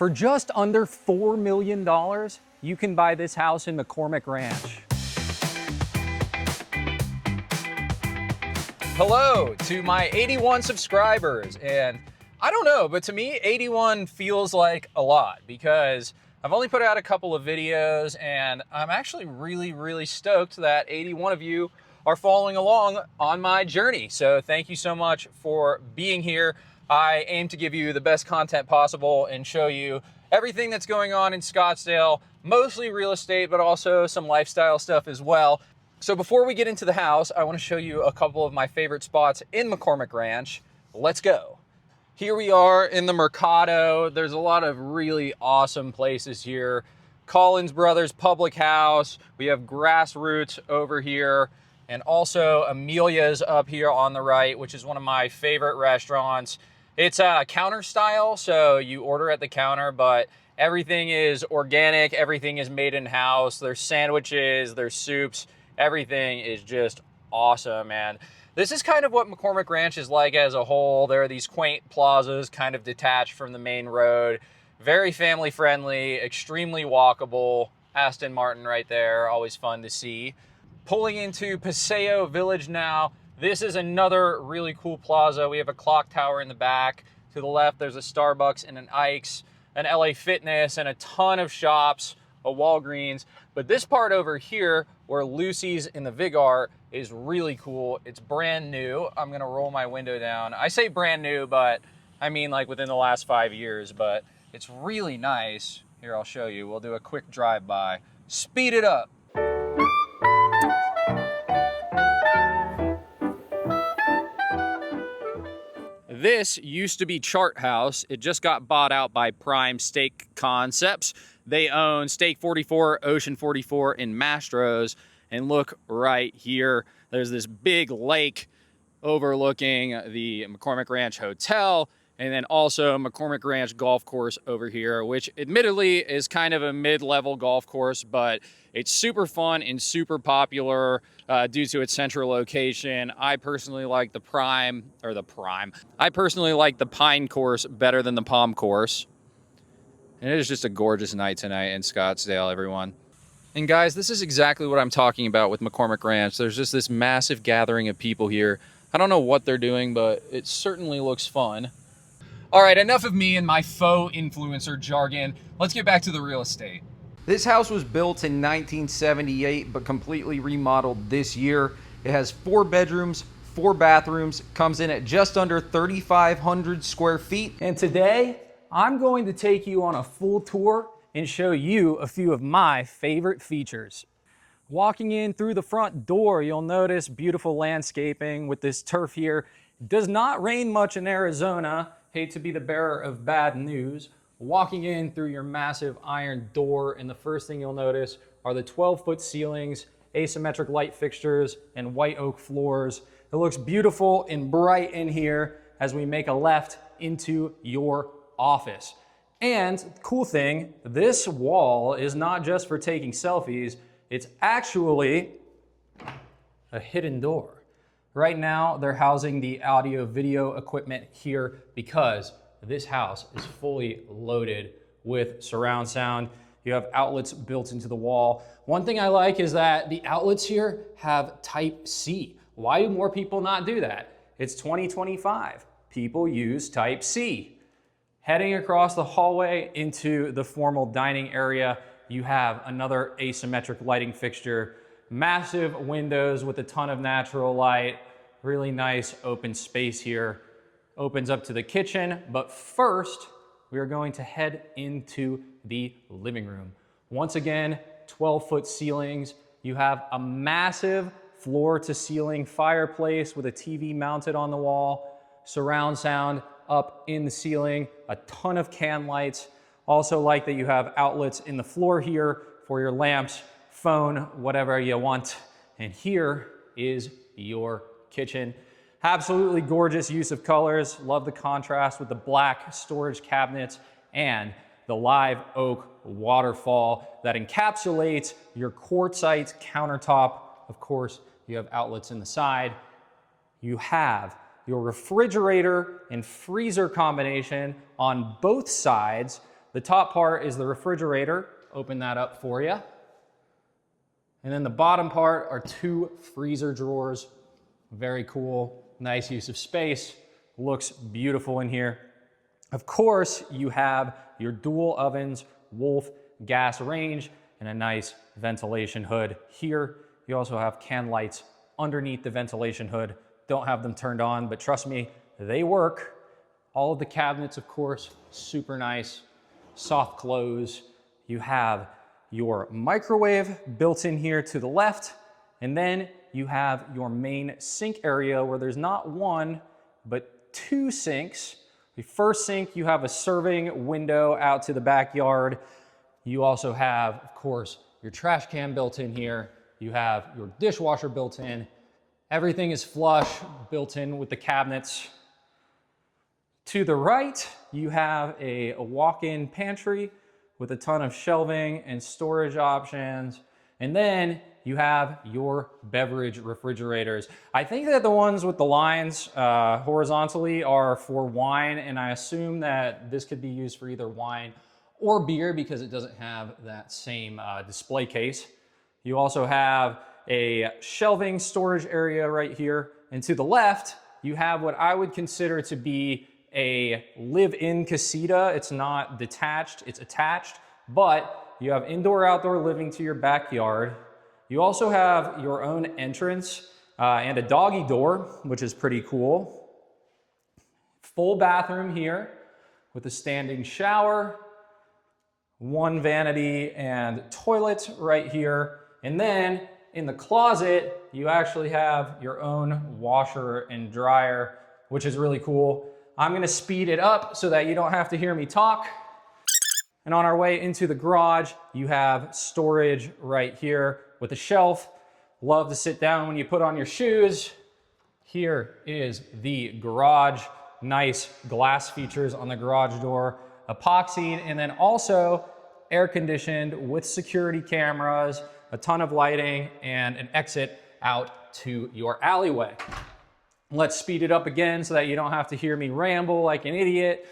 For just under $4 million, you can buy this house in McCormick Ranch. Hello to my 81 subscribers, and I don't know, but to me, 81 feels like a lot because I've only put out a couple of videos, and I'm actually really stoked that 81 of you are following along on my journey. So thank you so much for being here. I aim to give you the best content possible and show you everything that's going on in Scottsdale, mostly real estate, but also some lifestyle stuff as well. So before we get into the house, I want to show you a couple of my favorite spots in McCormick Ranch. Let's go. Here we are in the Mercado. There's a lot of really awesome places here. Collins Brothers Public House. We have Grassroots over here. And also Amelia's up here on the right, which is one of my favorite restaurants. It's counter style, so you order at the counter, but everything is organic, everything is made in-house. There's sandwiches, there's soups, everything is just awesome, man. This is kind of what McCormick Ranch is like as a whole. There are these quaint plazas kind of detached from the main road. Very family friendly, extremely walkable. Aston Martin right there, always fun to see. Pulling into Paseo Village now. This is another really cool plaza. We have a clock tower in the back. To the left, there's a Starbucks and an Ike's, an LA Fitness, and a ton of shops, a Walgreens. But this part over here, where Lucy's in the Vigar, is really cool. It's brand new. I'm gonna roll my window down. I say brand new, but I mean like within the last 5 years, but it's really nice. Here, I'll show you. We'll do a quick drive-by. Speed it up. This used to be Chart House. It just got bought out by Prime Steak Concepts. They own Steak 44, Ocean 44, and Mastro's. And look right here, there's this big lake overlooking the McCormick Ranch Hotel, and then also McCormick Ranch Golf Course over here, which admittedly is kind of a mid-level golf course, but it's super fun and super popular due to its central location. I personally like the I personally like the Pine Course better than the Palm Course. And it is just a gorgeous night tonight in Scottsdale, everyone. And guys, this is exactly what I'm talking about with McCormick Ranch. There's just this massive gathering of people here. I don't know what they're doing, but it certainly looks fun. All right, enough of me and my faux influencer jargon. Let's get back to the real estate. This house was built in 1978, but completely remodeled this year. It has 4 bedrooms, 4 bathrooms, comes in at just under 3,500 square feet. And today, I'm going to take you on a full tour and show you a few of my favorite features. Walking in through the front door, you'll notice beautiful landscaping with this turf here. It does not rain much in Arizona. Hate to be the bearer of bad news. Walking in through your massive iron door, and the first thing you'll notice are the 12-foot ceilings, asymmetric light fixtures, and white oak floors. It looks beautiful and bright in here as we make a left into your office. And cool thing, this wall is not just for taking selfies, it's actually a hidden door. Right now, they're housing the audio video equipment here because this house is fully loaded with surround sound. You have outlets built into the wall. One thing I like is that the outlets here have Type-C. Why do more people not do that? It's 2025. People use Type-C. Heading across the hallway into the formal dining area, you have another asymmetric lighting fixture, massive windows with a ton of natural light, really nice open space here. Opens up to the kitchen, but first, we are going to head into the living room. Once again, 12-foot ceilings. You have a massive floor-to-ceiling fireplace with a TV mounted on the wall, surround sound up in the ceiling, a ton of can lights. Also like that you have outlets in the floor here for your lamps, phone, whatever you want. And here is your kitchen. Absolutely gorgeous use of colors. Love the contrast with the black storage cabinets and the live oak waterfall that encapsulates your quartzite countertop. Of course, you have outlets in the side. You have your refrigerator and freezer combination on both sides The top part is the refrigerator. Open that up for you. And then the bottom part are 2 freezer drawers. Very cool, nice use of space. Looks beautiful in here. Of course, you have your dual ovens, Wolf gas range, and a nice ventilation hood here. You also have can lights underneath the ventilation hood. Don't have them turned on, but trust me, they work. All of the cabinets, of course, super nice, soft close. You have your microwave built in here to the left, and then you have your main sink area where there's not 1, but 2 sinks. The first sink, you have a serving window out to the backyard. You also have, of course, your trash can built in here. You have your dishwasher built in. Everything is flush, built in with the cabinets. To the right, you have a walk-in pantry with a ton of shelving and storage options. And then you have your beverage refrigerators. I think that the ones with the lines horizontally are for wine, and I assume that this could be used for either wine or beer because it doesn't have that same display case. You also have a shelving storage area right here. And to the left, you have what I would consider to be a live-in casita. It's not detached, it's attached, but you have indoor-outdoor living to your backyard. You also have your own entrance and a doggy door, which is pretty cool. Full bathroom here with a standing shower, 1 vanity and toilet right here. And then in the closet, you actually have your own washer and dryer, which is really cool. I'm gonna speed it up so that you don't have to hear me talk. And on our way into the garage, you have storage right here with a shelf. Love to sit down when you put on your shoes. Here is the garage. Nice glass features on the garage door, epoxied, and then also air conditioned with security cameras, a ton of lighting, and an exit out to your alleyway. Let's speed it up again so that you don't have to hear me ramble like an idiot.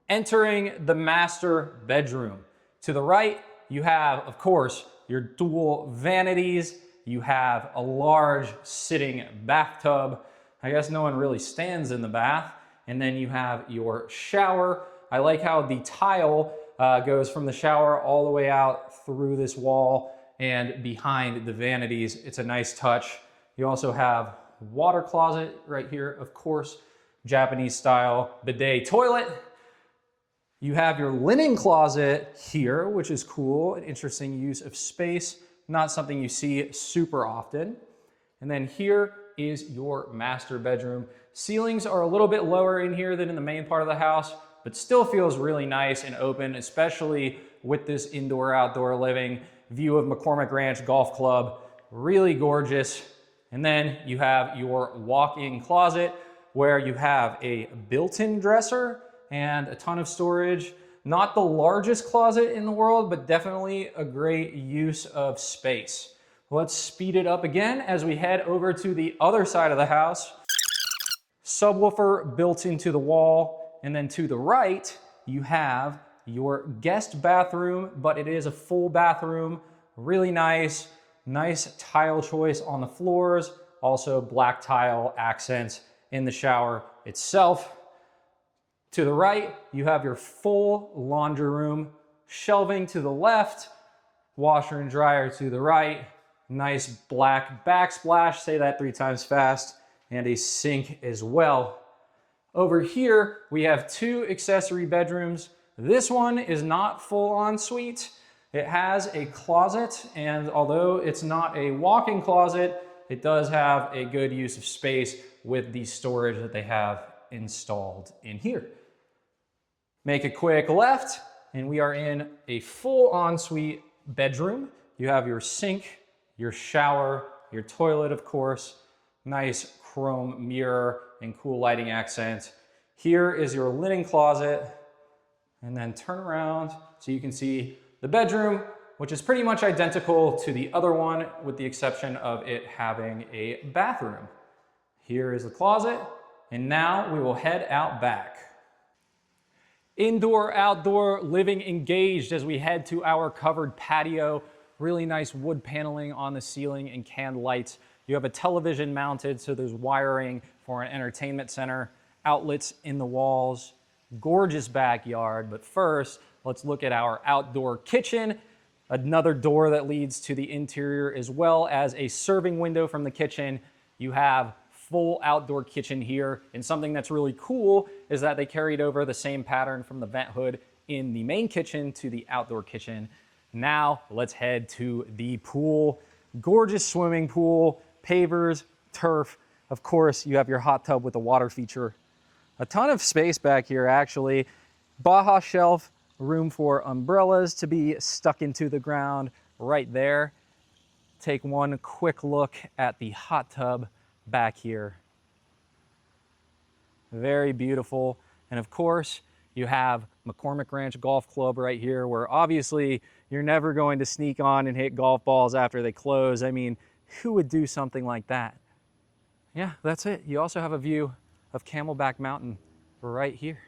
Entering the master bedroom. To the right, you have, of course, your dual vanities. You have a large sitting bathtub. I guess no one really stands in the bath. And then you have your shower. I like how the tile goes from the shower all the way out through this wall and behind the vanities. It's a nice touch. You also have water closet right here, of course, Japanese style bidet toilet. You have your linen closet here, which is cool, an interesting use of space, not something you see super often. And then here is your master bedroom. Ceilings are a little bit lower in here than in the main part of the house, but still feels really nice and open, especially with this indoor-outdoor living. View of McCormick Ranch Golf Club, really gorgeous. And then you have your walk-in closet where you have a built-in dresser and a ton of storage. Not the largest closet in the world, but definitely a great use of space. Let's speed it up again as we head over to the other side of the house. Subwoofer built into the wall, and then to the right, you have your guest bathroom, but it is a full bathroom, really nice. Nice tile choice on the floors, also black tile accents in the shower itself. To the right, you have your full laundry room, shelving to the left, washer and dryer to the right, nice black backsplash, say that 3 times fast, and a sink as well. Over here, we have 2 accessory bedrooms. This one is not full ensuite. It has a closet, and although it's not a walk-in closet, it does have a good use of space with the storage that they have installed in here. Make a quick left, and we are in a full ensuite bedroom. You have your sink, your shower, your toilet, of course, nice chrome mirror and cool lighting accents. Here is your linen closet, and then turn around so you can see the bedroom, which is pretty much identical to the other one with the exception of it having a bathroom. Here is the closet, and now we will head out back. Indoor, outdoor, living engaged as we head to our covered patio. Really nice wood paneling on the ceiling and canned lights. You have a television mounted, so there's wiring for an entertainment center, outlets in the walls, gorgeous backyard. But first, let's look at our outdoor kitchen. Another door that leads to the interior, as well as a serving window from the kitchen. You have full outdoor kitchen here. And something that's really cool is that they carried over the same pattern from the vent hood in the main kitchen to the outdoor kitchen. Now let's head to the pool. Gorgeous swimming pool, pavers, turf. Of course, you have your hot tub with a water feature. A ton of space back here, actually. Baja shelf, room for umbrellas to be stuck into the ground right there. Take one quick look at the hot tub back here. Very beautiful. And of course, you have McCormick Ranch Golf Club right here, where obviously you're never going to sneak on and hit golf balls after they close. I mean, who would do something like that? Yeah, that's it. You also have a view of Camelback Mountain right here.